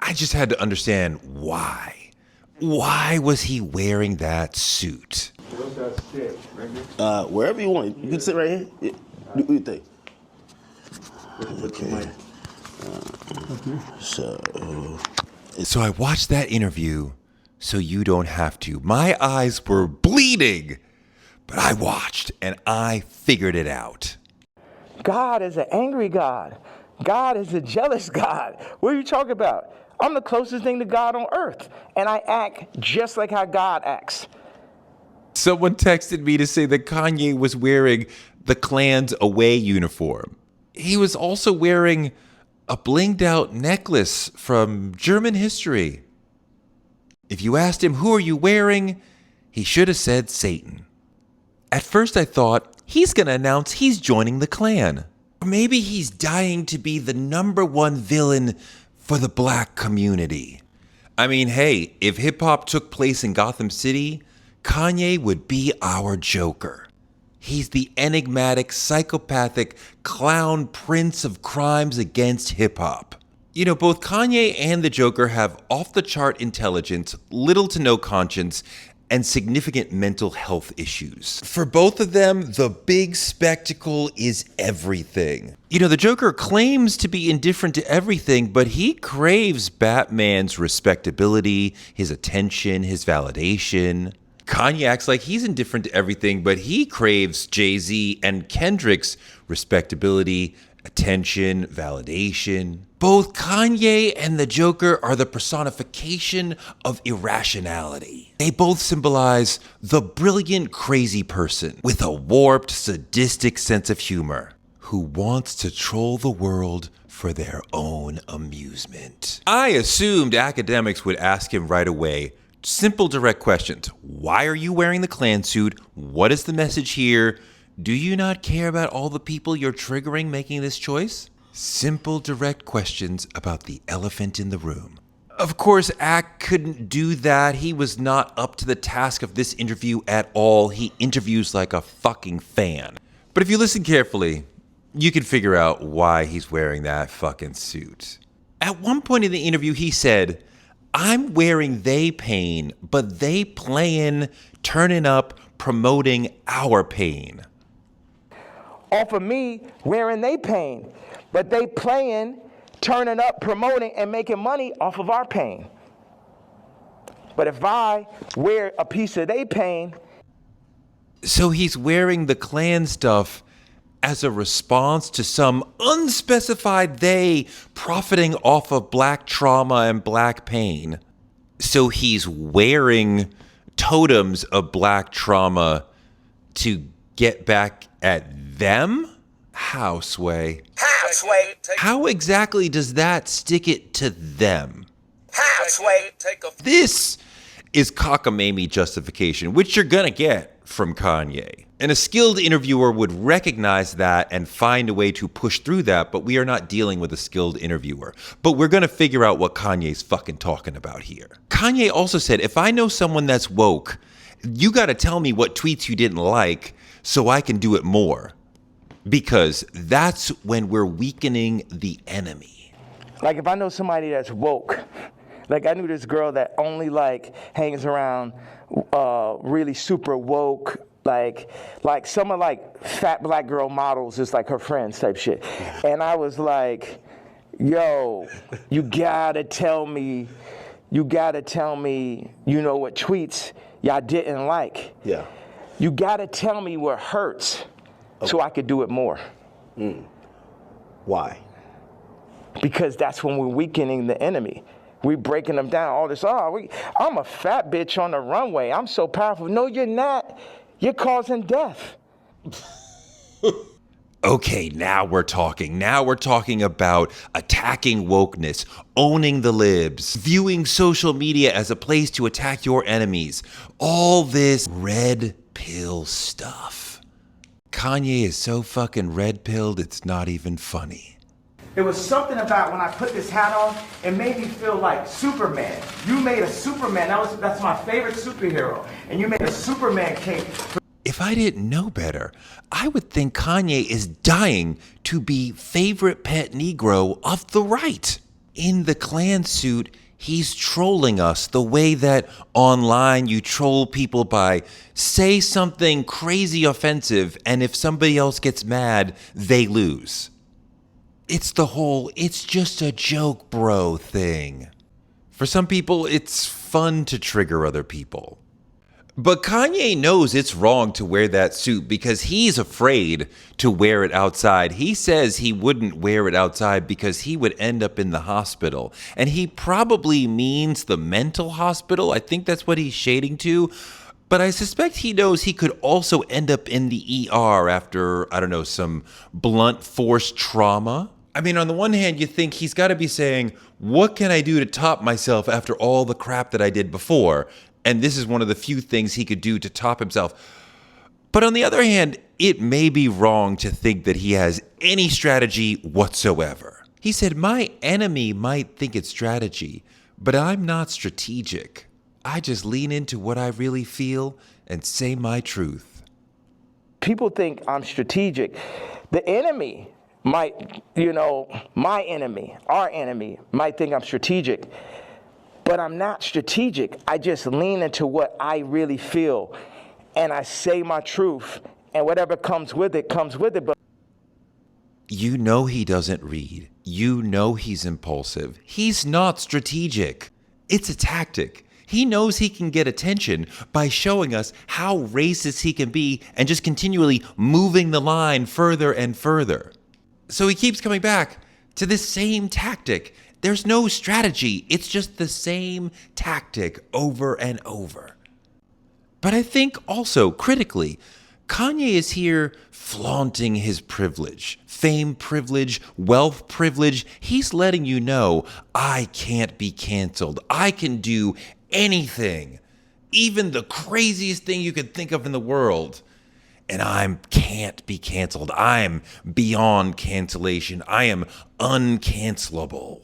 I just had to understand why. Why was he wearing that suit? Wherever you want. You can sit right here. Yeah. What do you think? Okay. So I watched that interview so you don't have to. My eyes were bleeding, but I watched and I figured it out. God is an angry God. God is a jealous God. What are you talking about? I'm the closest thing to God on earth, and I act just like how God acts. Someone texted me to say that Kanye was wearing the Klan's away uniform. He was also wearing a blinged out necklace from German history. If you asked him, who are you wearing? He should have said Satan. At first I thought, he's going to announce he's joining the Klan. Or maybe he's dying to be the #1 villain for the black community. I mean, hey, if hip hop took place in Gotham City, Kanye would be our Joker. He's the enigmatic, psychopathic clown prince of crimes against hip hop. You know, both Kanye and the Joker have off-the-chart intelligence, little to no conscience, and significant mental health issues. For both of them, the big spectacle is everything. You know, the Joker claims to be indifferent to everything, but he craves Batman's respectability, his attention, his validation. Kanye acts like he's indifferent to everything, but he craves Jay-Z and Kendrick's respectability, attention, validation. Both Kanye and the Joker are the personification of irrationality. They both symbolize the brilliant, crazy person with a warped, sadistic sense of humor who wants to troll the world for their own amusement. I assumed Akademiks would ask him right away, simple, direct questions. Why are you wearing the Klan suit? What is the message here? Do you not care about all the people you're triggering making this choice? Simple, direct questions about the elephant in the room. Of course, Ak couldn't do that. He was not up to the task of this interview at all. He interviews like a fucking fan. But if you listen carefully, you can figure out why he's wearing that fucking suit. At one point in the interview, he said, I'm wearing they pain, but they playing, turning up, promoting our pain. Off of me wearing they pain, but they playing, turning up, promoting, and making money off of our pain. But if I wear a piece of they pain... So he's wearing the Klan stuff as a response to some unspecified they profiting off of black trauma and black pain. So he's wearing totems of black trauma to get back at them? How, Sway? How, Sway? How exactly does that stick it to them? How, Sway? This is cockamamie justification, which you're gonna get from Kanye. And a skilled interviewer would recognize that and find a way to push through that, but we are not dealing with a skilled interviewer. But we're gonna figure out what Kanye's fucking talking about here. Kanye also said, if I know someone that's woke, you gotta tell me what tweets you didn't like so I can do it more. Because that's when we're weakening the enemy. Like if I know somebody that's woke, like I knew this girl that only like hangs around really super woke, like some of like fat black girl models is like her friends type shit. And I was like, yo, you gotta tell me, you know what tweets y'all didn't like. Yeah. You gotta tell me what hurts so I could do it more. Why? Because that's when we're weakening the enemy. We're breaking them down. All this, I'm a fat bitch on the runway. I'm so powerful. No, you're not. You're causing death. Okay, now we're talking. Now we're talking about attacking wokeness, owning the libs, viewing social media as a place to attack your enemies. All this red pill stuff. Kanye is so fucking red-pilled, it's not even funny. There was something about when I put this hat on, it made me feel like Superman. You made a Superman. That's my favorite superhero. And you made a Superman cape. If I didn't know better, I would think Kanye is dying to be favorite pet Negro of the right. in the Klan suit, he's trolling us the way that online you troll people by say something crazy offensive, and if somebody else gets mad, they lose. It's the whole, it's just a joke, bro thing. For some people, it's fun to trigger other people. But Kanye knows it's wrong to wear that suit because he's afraid to wear it outside. He says he wouldn't wear it outside because he would end up in the hospital. And he probably means the mental hospital. I think that's what he's shading to. But I suspect he knows he could also end up in the ER after, I don't know, some blunt force trauma. I mean, on the one hand, you think he's got to be saying, what can I do to top myself after all the crap that I did before? And this is one of the few things he could do to top himself. But on the other hand, it may be wrong to think that he has any strategy whatsoever. He said, my enemy might think it's strategy, but I'm not strategic. I just lean into what I really feel and say my truth. People think I'm strategic. The enemy might, my enemy, our enemy, might think I'm strategic. But I'm not strategic. I just lean into what I really feel. And I say my truth. And whatever comes with it, comes with it. But you know he doesn't read. You know he's impulsive. He's not strategic. It's a tactic. He knows he can get attention by showing us how racist he can be and just continually moving the line further and further. So he keeps coming back to this same tactic. There's no strategy. It's just the same tactic over and over. But I think also, critically, Kanye is here flaunting his privilege, fame privilege, wealth privilege. He's letting you know, I can't be canceled. I can do anything, even the craziest thing you could think of in the world. And I can't be canceled. I'm beyond cancellation. I am uncancelable.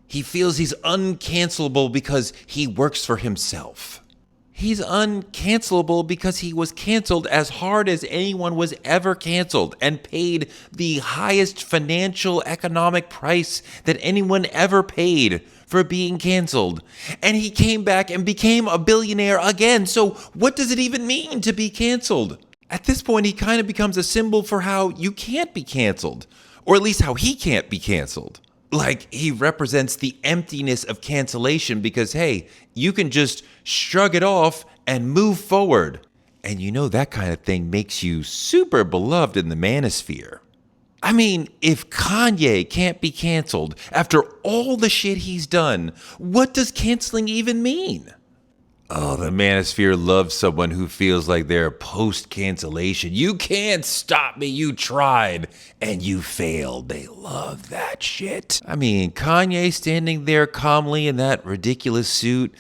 He feels he's uncancelable because he works for himself. He's uncancelable because he was canceled as hard as anyone was ever canceled and paid the highest financial economic price that anyone ever paid for being canceled. And he came back and became a billionaire again. So what does it even mean to be canceled? At this point, he kind of becomes a symbol for how you can't be canceled, or at least how he can't be canceled. Like, he represents the emptiness of cancellation because, hey, you can just shrug it off and move forward. And you know that kind of thing makes you super beloved in the manosphere. I mean, if Kanye can't be canceled after all the shit he's done, what does canceling even mean? Oh, the manosphere loves someone who feels like they're post-cancellation. You can't stop me. You tried and you failed. They love that shit. I mean, Kanye standing there calmly in that ridiculous suit.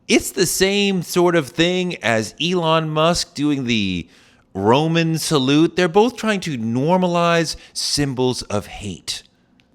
It's the same sort of thing as Elon Musk doing the Roman salute. They're both trying to normalize symbols of hate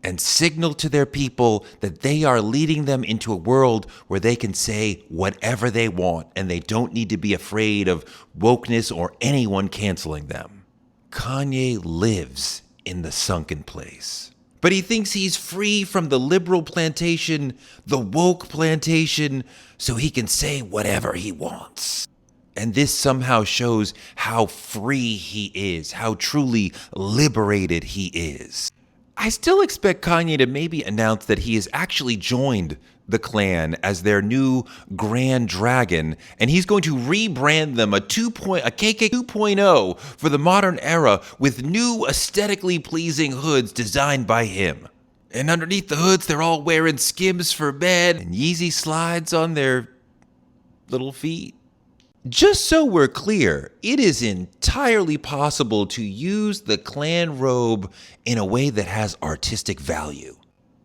and signal to their people that they are leading them into a world where they can say whatever they want and they don't need to be afraid of wokeness or anyone canceling them. Kanye lives in the sunken place. But he thinks he's free from the liberal plantation, the woke plantation, so he can say whatever he wants. And this somehow shows how free he is, how truly liberated he is. I still expect Kanye to maybe announce that he has actually joined the Klan as their new Grand Dragon, and he's going to rebrand them a KK 2.0 for the modern era with new aesthetically pleasing hoods designed by him. And underneath the hoods, they're all wearing Skims for bed and Yeezy slides on their little feet. Just so we're clear, it is entirely possible to use the Klan robe in a way that has artistic value.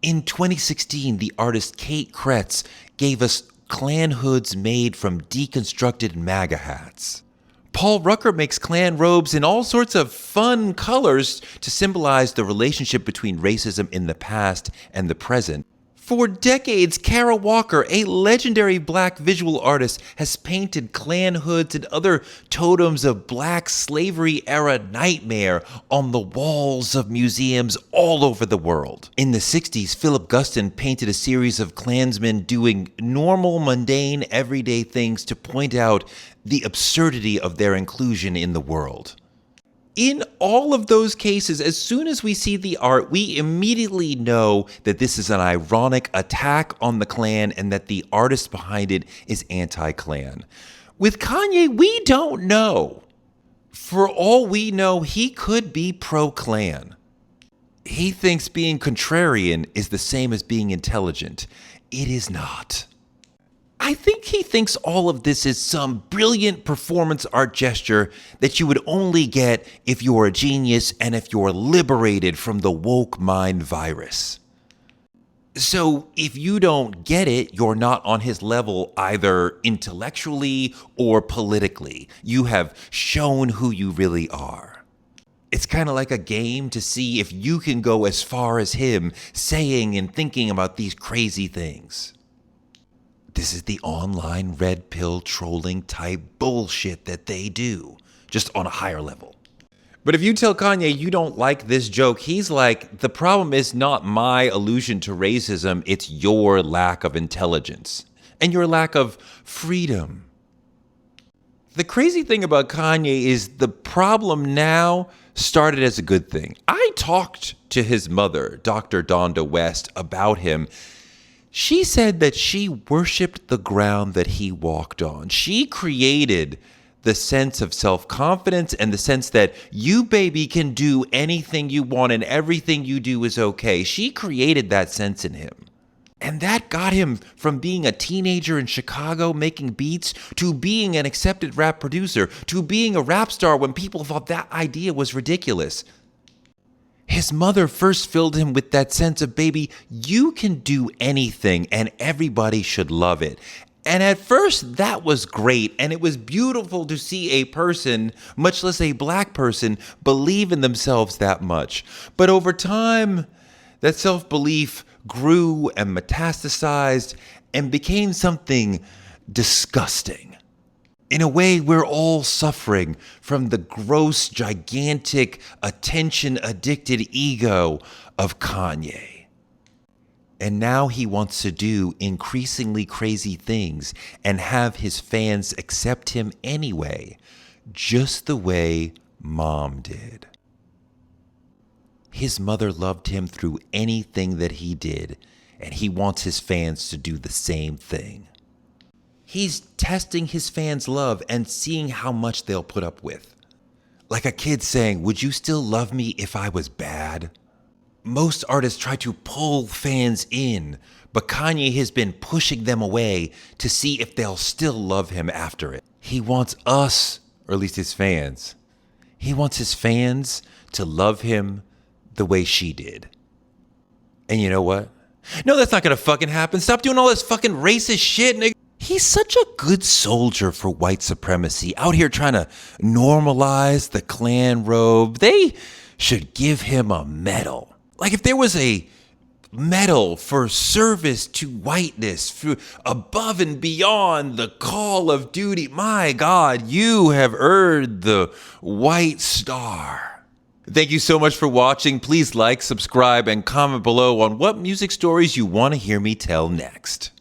In 2016, the artist Kate Kretz gave us Klan hoods made from deconstructed MAGA hats. Paul Rucker makes Klan robes in all sorts of fun colors to symbolize the relationship between racism in the past and the present. For decades, Kara Walker, a legendary black visual artist, has painted Klan hoods and other totems of black slavery-era nightmare on the walls of museums all over the world. In the 60s, Philip Guston painted a series of Klansmen doing normal, mundane, everyday things to point out the absurdity of their inclusion in the world. In all of those cases, as soon as we see the art, we immediately know that this is an ironic attack on the Klan and that the artist behind it is anti-Klan. With Kanye, we don't know. For all we know, he could be pro-Klan. He thinks being contrarian is the same as being intelligent. It is not. I think he thinks all of this is some brilliant performance art gesture that you would only get if you're a genius and if you're liberated from the woke mind virus. So if you don't get it, you're not on his level either intellectually or politically. You have shown who you really are. It's kind of like a game to see if you can go as far as him, saying and thinking about these crazy things. This is the online red pill trolling type bullshit that they do, just on a higher level. But if you tell Kanye you don't like this joke, he's like, the problem is not my allusion to racism, it's your lack of intelligence and your lack of freedom. The crazy thing about Kanye is the problem now started as a good thing. I talked to his mother, Dr. Donda West, about him. She said that she worshipped the ground that he walked on. She created the sense of self-confidence and the sense that you, baby, can do anything you want and everything you do is okay. She created that sense in him. And that got him from being a teenager in Chicago making beats to being an accepted rap producer to being a rap star when people thought that idea was ridiculous. His mother first filled him with that sense of, baby, you can do anything and everybody should love it. And at first that was great and it was beautiful to see a person, much less a black person, believe in themselves that much. But over time, that self-belief grew and metastasized and became something disgusting. In a way, we're all suffering from the gross, gigantic, attention-addicted ego of Kanye. And now he wants to do increasingly crazy things and have his fans accept him anyway, just the way Mom did. His mother loved him through anything that he did, and he wants his fans to do the same thing. He's testing his fans' love and seeing how much they'll put up with. Like a kid saying, would you still love me if I was bad? Most artists try to pull fans in, but Kanye has been pushing them away to see if they'll still love him after it. He wants us, or at least his fans, he wants his fans to love him the way she did. And you know what? No, that's not gonna fucking happen. Stop doing all this fucking racist shit, nigga. He's such a good soldier for white supremacy, out here trying to normalize the Klan robe. They should give him a medal. Like if there was a medal for service to whiteness, for above and beyond the call of duty, my God, you have earned the White Star. Thank you so much for watching. Please like, subscribe, and comment below on what music stories you want to hear me tell next.